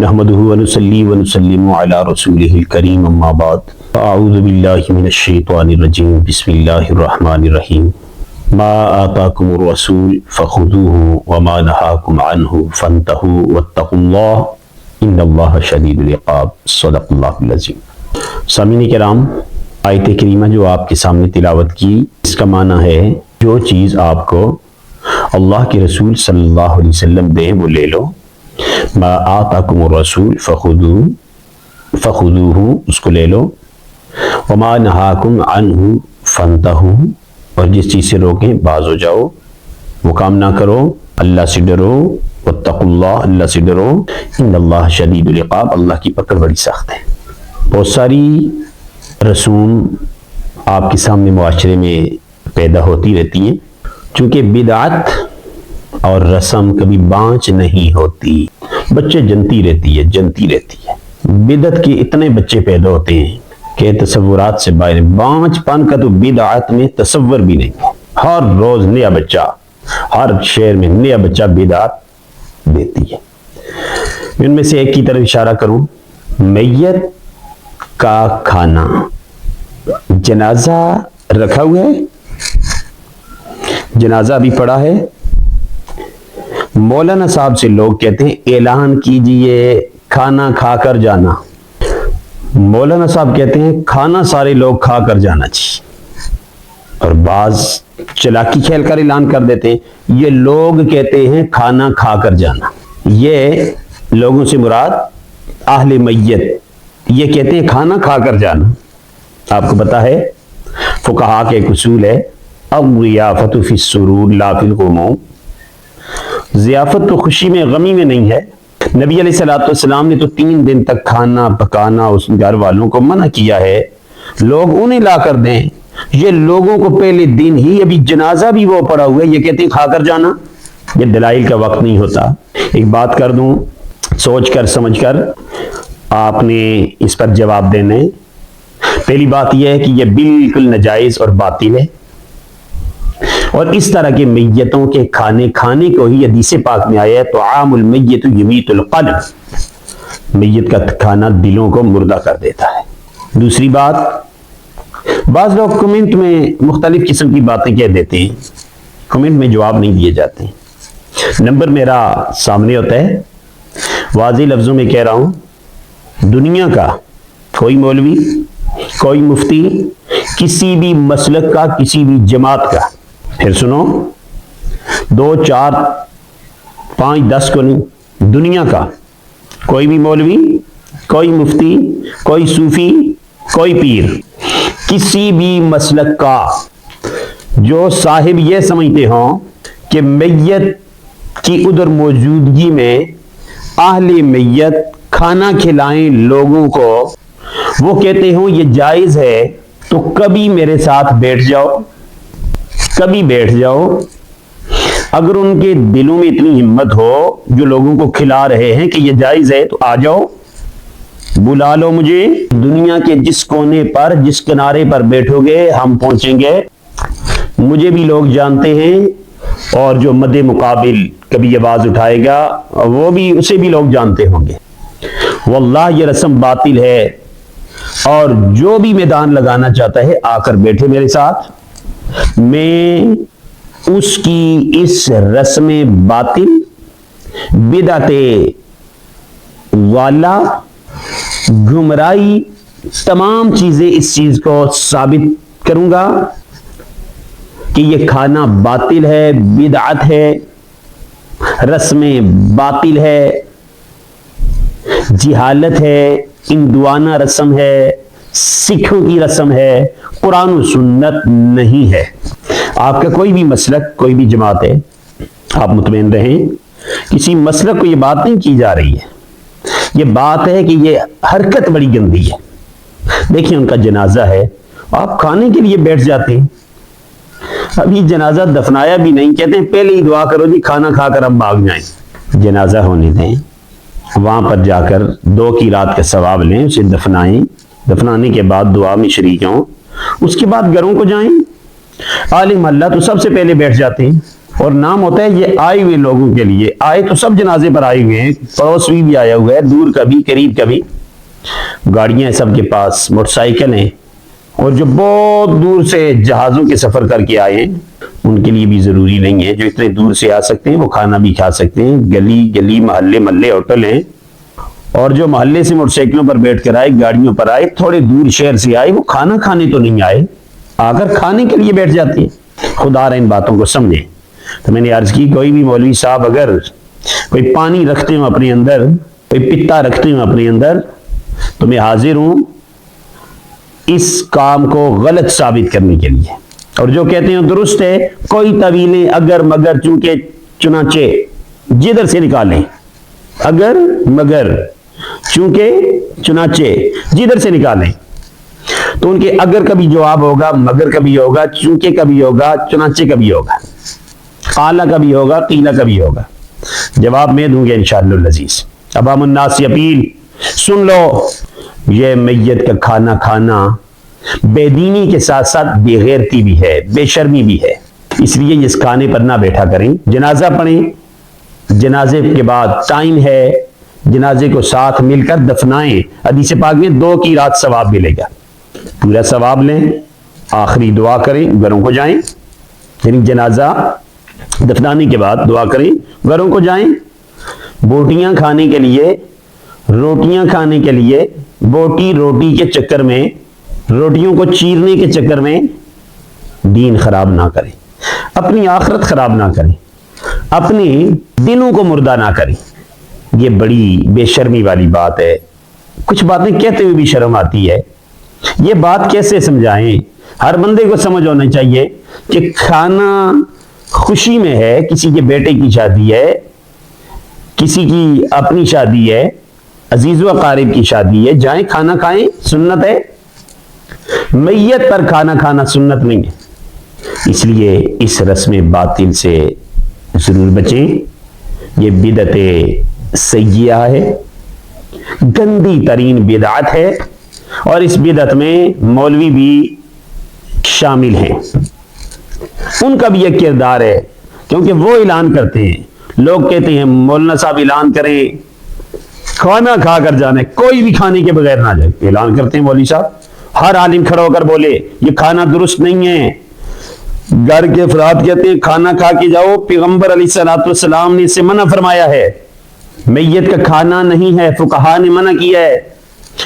نحمده ونصلي ونسلم على رسوله الكريم اما بعد اعوذ بالله من الشیطان الرجیم بسم اللہ الرحمن الرحیم ما آتاکم الرسول فخذوه وما نهاکم عنه فانتهوا واتقوا اللہ ان اللہ شدید العقاب صدق اللہ العظیم۔ سامعین کرام، آیت کریمہ جو آپ کے سامنے تلاوت کی، اس کا معنی ہے جو چیز آپ کو اللہ کے رسول صلی اللہ علیہ وسلم دیں وہ لے لو۔ ما آتاکم الرسول فخذوه اس کو لے لو، وما نہاکم عنہ فانتہوا اور جس چیز سے روکیں باز ہو جاؤ، وہ کام نہ کرو، اللہ سے ڈرو، واتقوا اللہ اللہ سے ڈرو، ان اللہ شدید العقاب اللہ کی پکڑ بڑی سخت ہے۔ بہت ساری رسوم آپ کے سامنے معاشرے میں پیدا ہوتی رہتی ہیں، چونکہ بدعت اور رسم کبھی بانچ نہیں ہوتی، بچے جنتی رہتی ہے۔ بدعت کے اتنے بچے پیدا ہوتے ہیں کہ تصورات سے باہر، بانچ پن کا تو بدعت میں تصور بھی نہیں ہے۔ ہر روز نیا بچہ، ہر شہر میں نیا بچہ بدعت دیتی ہے۔ ان میں سے ایک کی طرف اشارہ کروں، میت کا کھانا، جنازہ رکھا ہوا ہے، جنازہ بھی پڑا ہے، مولانا صاحب سے لوگ کہتے ہیں اعلان کیجئے کھانا کھا کر جانا۔ مولانا صاحب کہتے ہیں کھانا سارے لوگ کھا کر جانا چاہیے، اور بعض چلاکی کھیل کر اعلان کر دیتے ہیں یہ لوگ کہتے ہیں کھانا کھا کر جانا۔ یہ لوگوں سے مراد اہل میت، یہ کہتے ہیں کھانا کھا کر جانا۔ آپ کو پتا ہے فقہا کے ایک اصول ہے، الضیافت فی السرور لا فی الغموم، ضیافت تو خوشی میں غمی میں نہیں ہے۔ نبی علیہ السلام نے تو 3 دن تک کھانا پکانا اس گھر والوں کو منع کیا ہے، لوگ انہیں لا کر دیں۔ یہ لوگوں کو پہلے دن ہی، ابھی جنازہ بھی وہ پڑا ہوا ہے، یہ کہتے ہیں کھا کر جانا۔ یہ دلائل کا وقت نہیں ہوتا۔ ایک بات کر دوں، سوچ کر سمجھ کر آپ نے اس پر جواب دینا ہے۔ پہلی بات یہ ہے کہ یہ بالکل ناجائز اور باطل ہے، اور اس طرح کے میتوں کے کھانے کو ہی حدیث پاک میں آیا ہے طعام المیت یمیت القلب، میت کا کھانا دلوں کو مردہ کر دیتا ہے۔ دوسری بات، بعض لوگ کمنٹ میں مختلف قسم کی باتیں کہہ دیتے ہیں، کمنٹ میں جواب نہیں دیے جاتے ہیں۔ نمبر میرا سامنے ہوتا ہے، واضح لفظوں میں کہہ رہا ہوں، دنیا کا کوئی مولوی، کوئی مفتی، کسی بھی مسلک کا، کسی بھی جماعت کا، پھر سنو، 2 4 5 10 کو نہیں، دنیا کا کوئی بھی مولوی، کوئی مفتی، کوئی صوفی، کوئی پیر، کسی بھی مسلک کا جو صاحب یہ سمجھتے ہوں کہ میت کی ادھر موجودگی میں اہل میت کھانا کھلائیں لوگوں کو، وہ کہتے ہوں یہ جائز ہے، تو کبھی میرے ساتھ بیٹھ جاؤ، کبھی بیٹھ جاؤ۔ اگر ان کے دلوں میں اتنی ہمت ہو جو لوگوں کو کھلا رہے ہیں کہ یہ جائز ہے، تو آ جاؤ، بلا لو مجھے، دنیا کے جس کونے پر، جس کنارے پر بیٹھو گے ہم پہنچیں گے۔ مجھے بھی لوگ جانتے ہیں، اور جو مد مقابل کبھی آواز اٹھائے گا وہ بھی، اسے بھی لوگ جانتے ہوں گے۔ واللہ یہ رسم باطل ہے، اور جو بھی میدان لگانا چاہتا ہے آ کر بیٹھے میرے ساتھ، میں اس کی اس رسم باطل، بدعت والا، گمراہی، تمام چیزیں اس چیز کو ثابت کروں گا کہ یہ کھانا باطل ہے، بدعت ہے، رسم باطل ہے، جہالت ہے، ہندوانہ رسم ہے، سکھوں کی رسم ہے، قرآن و سنت نہیں ہے۔ آپ کا کوئی بھی مسلک، کوئی بھی جماعت ہے، آپ مطمئن رہیں، کسی مسلک کو یہ بات نہیں کی جا رہی ہے، یہ بات ہے کہ یہ حرکت بڑی گندی ہے۔ دیکھیں ان کا جنازہ ہے، آپ کھانے کے لیے بیٹھ جاتے ہیں، ابھی جنازہ دفنایا بھی نہیں، کہتے ہیں پہلے ہی دعا کرو جی کھانا کھا کر ہم بھاگ جائیں۔ جنازہ ہونے دیں، وہاں پر جا کر 2 کی رات کا ثواب لیں، اسے دفنائیں، دفنانے کے بعد دعا میں شریک ہوں، اس کے بعد گھروں کو جائیں۔ عالم اللہ تو سب سے پہلے بیٹھ جاتے ہیں، اور نام ہوتا ہے یہ آئے ہوئے لوگوں کے لیے. آئے تو سب جنازے پر آئے ہوئے ہیں, پڑوس بھی آیا ہوا ہے, دور کا بھی قریب کا بھی. گاڑیاں ہیں سب کے پاس, موٹر سائیکل ہیں, اور جو بہت دور سے جہازوں کے سفر کر کے آئے ہیں ان کے لیے بھی ضروری نہیں ہے. جو اتنے دور سے آ سکتے ہیں وہ کھانا بھی کھا سکتے ہیں. گلی گلی محلے محلے ہوٹل ہیں, اور جو محلے سے موٹر سائیکلوں پر بیٹھ کر آئے, گاڑیوں پر آئے, تھوڑے دور شہر سے آئے, وہ کھانا کھانے تو نہیں آئے, آ کر کھانے کے لیے بیٹھ جاتے ہیں. خدا رہا ان باتوں کو سمجھیں. تو میں نے عرض کی کوئی بھی مولوی صاحب اگر کوئی پانی رکھتے ہوں اپنے اندر, کوئی پتا رکھتے ہوں اپنے اندر, تو میں حاضر ہوں اس کام کو غلط ثابت کرنے کے لیے. اور جو کہتے ہیں درست ہے, کوئی طویلیں اگر مگر چونکہ چنانچہ جدھر سے نکالیں, اگر مگر چونکہ چنانچہ جدھر سے نکالیں, تو ان کے اگر کبھی جواب ہوگا, مگر کبھی ہوگا, چونکہ کبھی ہوگا, چنانچہ کبھی ہوگا, قال کبھی ہوگا, قیل کبھی ہوگا. جواب میں دوں گا انشاءاللہ العزیز. عوام الناس سے اپیل سن لو, یہ میت کا کھانا کھانا بے دینی کے ساتھ ساتھ بے غیرتی بھی ہے, بے شرمی بھی ہے. اس لیے اس کھانے پر نہ بیٹھا کریں. جنازہ پڑھیں, جنازے کے بعد ٹائم ہے, جنازے کو ساتھ مل کر دفنائیں. حدیث پاک میں 2 کی رات ثواب ملے گا. پورا ثواب لیں, آخری دعا کریں, گھروں کو جائیں. یعنی جنازہ دفنانے کے بعد دعا کریں, گھروں کو جائیں. بوٹیاں کھانے کے لیے, روٹیاں کھانے کے لیے, بوٹی روٹی کے چکر میں, روٹیوں کو چیرنے کے چکر میں دین خراب نہ کریں, اپنی آخرت خراب نہ کریں, اپنے دنوں کو مردہ نہ کریں. یہ بڑی بے شرمی والی بات ہے. کچھ باتیں کہتے ہوئے بھی شرم آتی ہے. یہ بات کیسے سمجھائیں؟ ہر بندے کو سمجھ ہونا چاہیے کہ کھانا خوشی میں ہے, کسی کے بیٹے کی شادی ہے, کسی کی اپنی شادی ہے, عزیز و اقارب کی شادی ہے, جائیں کھانا کھائیں, سنت ہے. میت پر کھانا کھانا سنت نہیں ہے. اس لیے اس رسم باطل سے ضرور بچیں. یہ بدعت سیئہ ہے, گندی ترین بدعت ہے, اور اس بدعت میں مولوی بھی شامل ہیں. ان کا بھی ایک کردار ہے, کیونکہ وہ اعلان کرتے ہیں. لوگ کہتے ہیں مولانا صاحب اعلان کریں کھانا کھا کر جانا ہے, کوئی بھی کھانے کے بغیر نہ جائے. اعلان کرتے ہیں مولوی صاحب, ہر عالم کھڑا ہو کر بولے یہ کھانا درست نہیں ہے. گھر کے افراد کہتے ہیں کھانا کھا کے جاؤ, پیغمبر علیہ الصلوۃ والسلام نے اسے منع فرمایا ہے, میت کا کھانا نہیں ہے, فقہا نے منع کیا ہے.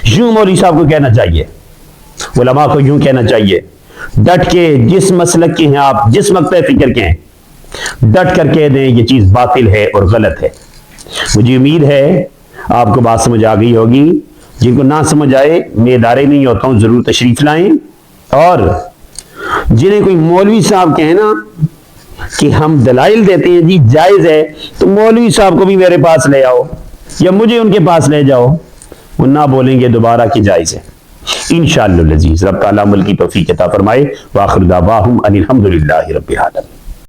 یوں مولوی صاحب کو کہنا چاہیے, علماء کو یوں کہنا چاہیے. ڈٹ کے جس مسلک کے ہیں آپ, جس مقطع فکر کے ہیں, ڈٹ کر کہہ دیں یہ چیز باطل ہے اور غلط ہے. مجھے امید ہے آپ کو بات سمجھ آ گئی ہوگی. جن کو نہ سمجھ آئے میں ادارے نہیں ہوتا ہوں, ضرور تشریف لائیں. اور جنہیں کوئی مولوی صاحب کہیں نا کہ ہم دلائل دیتے ہیں جی جائز ہے, تو مولوی صاحب کو بھی میرے پاس لے آؤ یا مجھے ان کے پاس لے جاؤ, وہ نہ بولیں گے دوبارہ کہ جائز ہے. انشاءاللہ العزیز رب تعالیٰ عمل کی توفیق عطا فرمائے. وآخر دعواہم ان الحمدللہ رب العالمین.